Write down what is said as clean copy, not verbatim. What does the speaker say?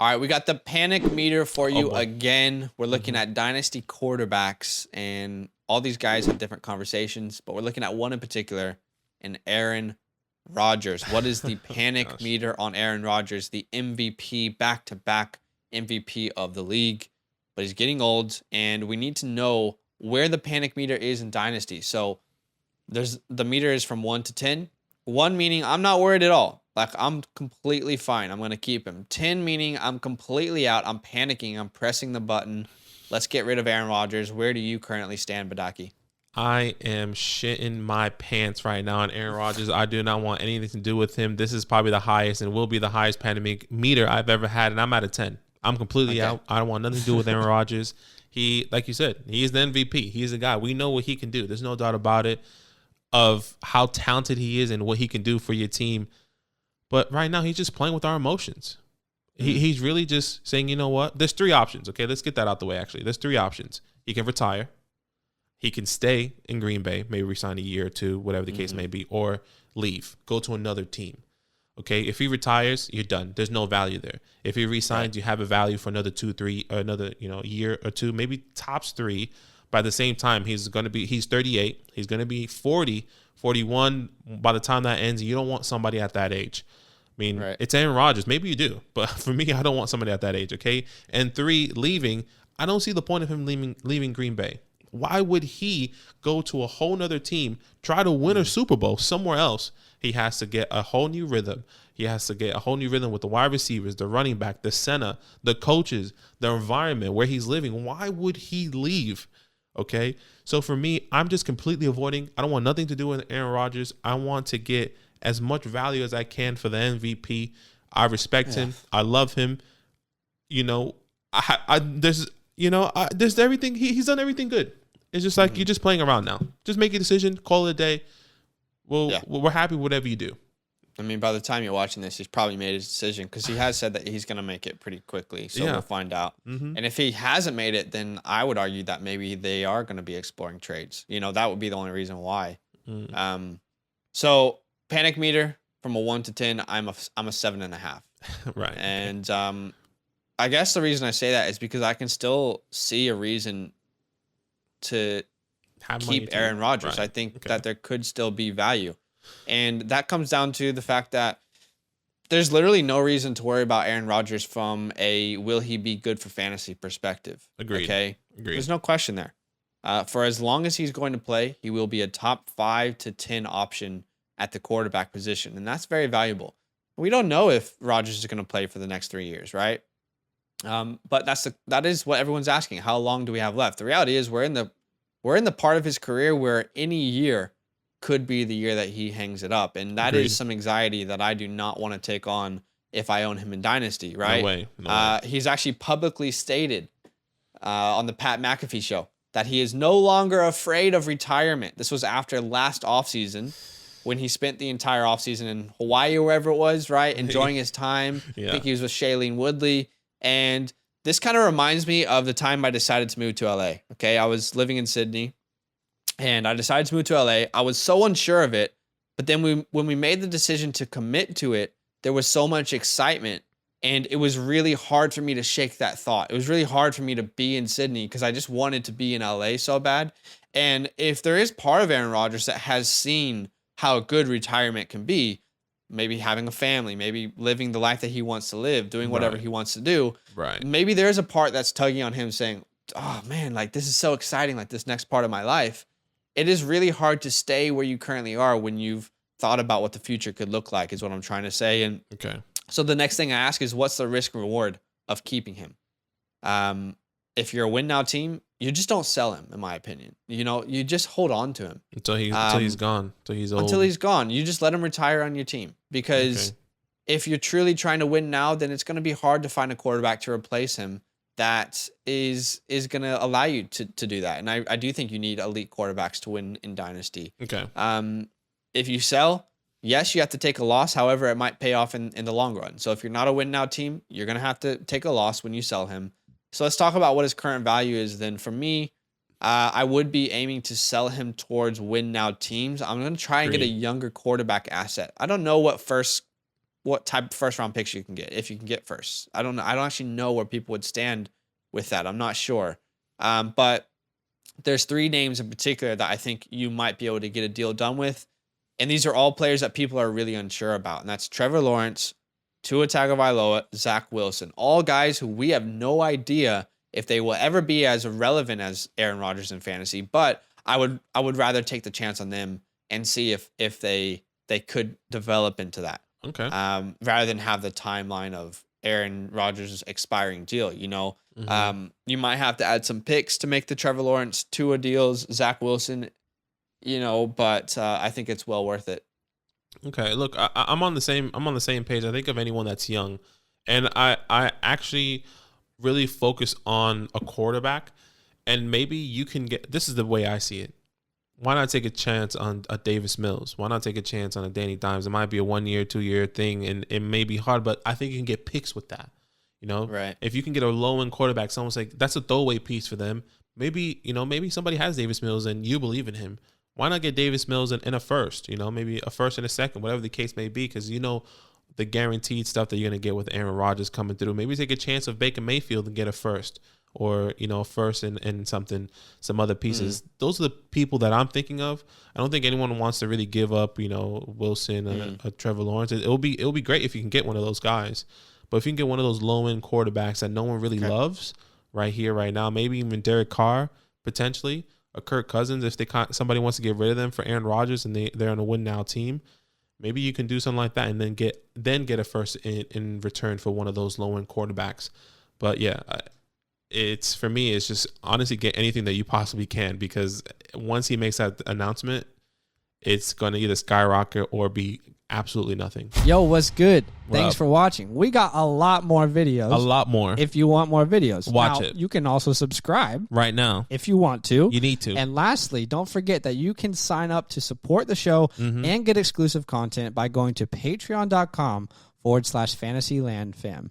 All right, we got the panic meter for you boy. again. We're looking at dynasty quarterbacks, and all these guys have different conversations, but we're looking at one in particular, and Aaron Rodgers. What is the panic Gosh. meter on Aaron Rodgers, the MVP, back-to-back MVP of the league? But he's getting old, and we need to know where the panic meter is in dynasty. So the meter is from 1 to 10. 1 meaning I'm not worried at all. Like, I'm completely fine. I'm going to keep him. 10 meaning I'm completely out. I'm panicking. I'm pressing the button. Let's get rid of Aaron Rodgers. Where do you currently stand, Badake? I am shitting my pants right now on Aaron Rodgers. I do not want anything to do with him. This is probably the highest and will be the highest pandemic meter I've ever had, and I'm at a 10. I'm completely out. I don't want nothing to do with Aaron Rodgers. He, like you said, he's the MVP. He's the guy. We know what he can do. There's no doubt about it of how talented he is and what he can do for your team. But right now, he's just playing with our emotions. He's really just saying, you know what? There's 3 options. Okay, let's get that out the way, actually. There's 3 options. He can retire. He can stay in Green Bay, maybe resign a year or 2, whatever the case may be, or leave, go to another team. Okay, if he retires, you're done. There's no value there. If he resigns, you have a value for another 2, 3, or another year or 2, maybe tops 3. By the same time, he's 38. He's going to be 40, 41 by the time that ends. You don't want somebody at that age. I mean, It's Aaron Rodgers. Maybe you do. But for me, I don't want somebody at that age, okay? And 3, leaving. I don't see the point of him leaving Green Bay. Why would he go to a whole nother team, try to win a Super Bowl somewhere else? He has to get a whole new rhythm. He has to get a whole new rhythm with the wide receivers, the running back, the center, the coaches, the environment where he's living. Why would he leave? Okay, so for me, I'm just completely avoiding. I don't want nothing to do with Aaron Rodgers. I want to get as much value as I can for the MVP. I respect him. I love him. There's everything. He's done everything good. It's just like you're just playing around now. Just make a decision, call it a day. We're happy with whatever you do. I mean, by the time you're watching this, he's probably made his decision because he has said that he's going to make it pretty quickly. So we'll find out. And if he hasn't made it, then I would argue that maybe they are going to be exploring trades. That would be the only reason why. So panic meter from a 1 to 10, I'm a 7.5. Right. And I guess the reason I say that is because I can still see a reason to keep Aaron Rodgers. Right. I think that there could still be value. And that comes down to the fact that there's literally no reason to worry about Aaron Rodgers from a will he be good for fantasy perspective. Agreed. Okay? Agreed. There's no question there. For as long as he's going to play, he will be a top 5 to 10 option at the quarterback position. And that's very valuable. We don't know if Rodgers is going to play for the next 3 years, right? But that is what everyone's asking. How long do we have left? The reality is we're in the part of his career where any year could be the year that he hangs it up. And that is some anxiety that I do not want to take on if I own him in Dynasty, right? No way. He's actually publicly stated on the Pat McAfee show that he is no longer afraid of retirement. This was after last offseason when he spent the entire offseason in Hawaii or wherever it was, right? Enjoying his time. I think he was with Shailene Woodley. And this kind of reminds me of the time I decided to move to LA. Okay, I was living in Sydney. And I decided to move to LA. I was so unsure of it. But then when we made the decision to commit to it, there was so much excitement. And it was really hard for me to shake that thought. It was really hard for me to be in Sydney because I just wanted to be in LA so bad. And if there is part of Aaron Rodgers that has seen how good retirement can be, maybe having a family, maybe living the life that he wants to live, doing whatever he wants to do. Right. Maybe there's a part that's tugging on him saying, oh man, like this is so exciting, like this next part of my life. It is really hard to stay where you currently are when you've thought about what the future could look like, is what I'm trying to say. And so the next thing I ask is, what's the risk reward of keeping him? If you're a win now team, you just don't sell him, in my opinion. You just hold on to him until he's gone, until he's old. Until he's gone, you just let him retire on your team. Because if you're truly trying to win now, then it's going to be hard to find a quarterback to replace him that is going to allow you to do that. And I do think you need elite quarterbacks to win in Dynasty. If you sell, yes, you have to take a loss. However, it might pay off in the long run. So if you're not a win now team, you're going to have to take a loss when you sell him. So let's talk about what his current value is. Then for me, I would be aiming to sell him towards win now teams. I'm going to try and get a younger quarterback asset. I don't know what what type of first round picks you can get, if you can get first. I don't know. I don't actually know where people would stand with that. I'm not sure. But there's 3 names in particular that I think you might be able to get a deal done with. And these are all players that people are really unsure about. And that's Trevor Lawrence, Tua Tagovailoa, Zach Wilson. All guys who we have no idea if they will ever be as relevant as Aaron Rodgers in fantasy. But I would rather take the chance on them and see if they could develop into that. Okay. Rather than have the timeline of Aaron Rodgers' expiring deal. You might have to add some picks to make the Trevor Lawrence, Tua deals, Zach Wilson, but I think it's well worth it. Okay, look, I'm on the same page. I think of anyone that's young, and I actually really focus on a quarterback, and maybe you can get. This is the way I see it. Why not take a chance on a Davis Mills? Why not take a chance on a Danny Dimes? It might be a 1 year, 2 year thing, and it may be hard, but I think you can get picks with that. Right. If you can get a low end quarterback, someone's like, that's a throwaway piece for them. Maybe, maybe somebody has Davis Mills and you believe in him. Why not get Davis Mills in a first? Maybe a first and a second, whatever the case may be, because the guaranteed stuff that you're going to get with Aaron Rodgers coming through. Maybe take a chance of Baker Mayfield and get a first, or a first and some other pieces. Those are the people that I'm thinking of. I don't think anyone wants to really give up, Wilson, a Trevor Lawrence. It'll be great if you can get one of those guys. But if you can get one of those low end quarterbacks that no one really loves right here, right now, maybe even Derek Carr potentially, or Kirk Cousins, if somebody wants to get rid of them for Aaron Rodgers and they're on a win now team, maybe you can do something like that and then get a first in return for one of those low end quarterbacks. But yeah, for me, it's just honestly get anything that you possibly can, because once he makes that announcement, it's going to either skyrocket or be absolutely nothing. Yo, what's good? Thanks for watching. We got a lot more videos. A lot more. If you want more videos, watch it. You can also subscribe right now if you want to. You need to. And lastly, don't forget that you can sign up to support the show and get exclusive content by going to patreon.com/fantasylandfam.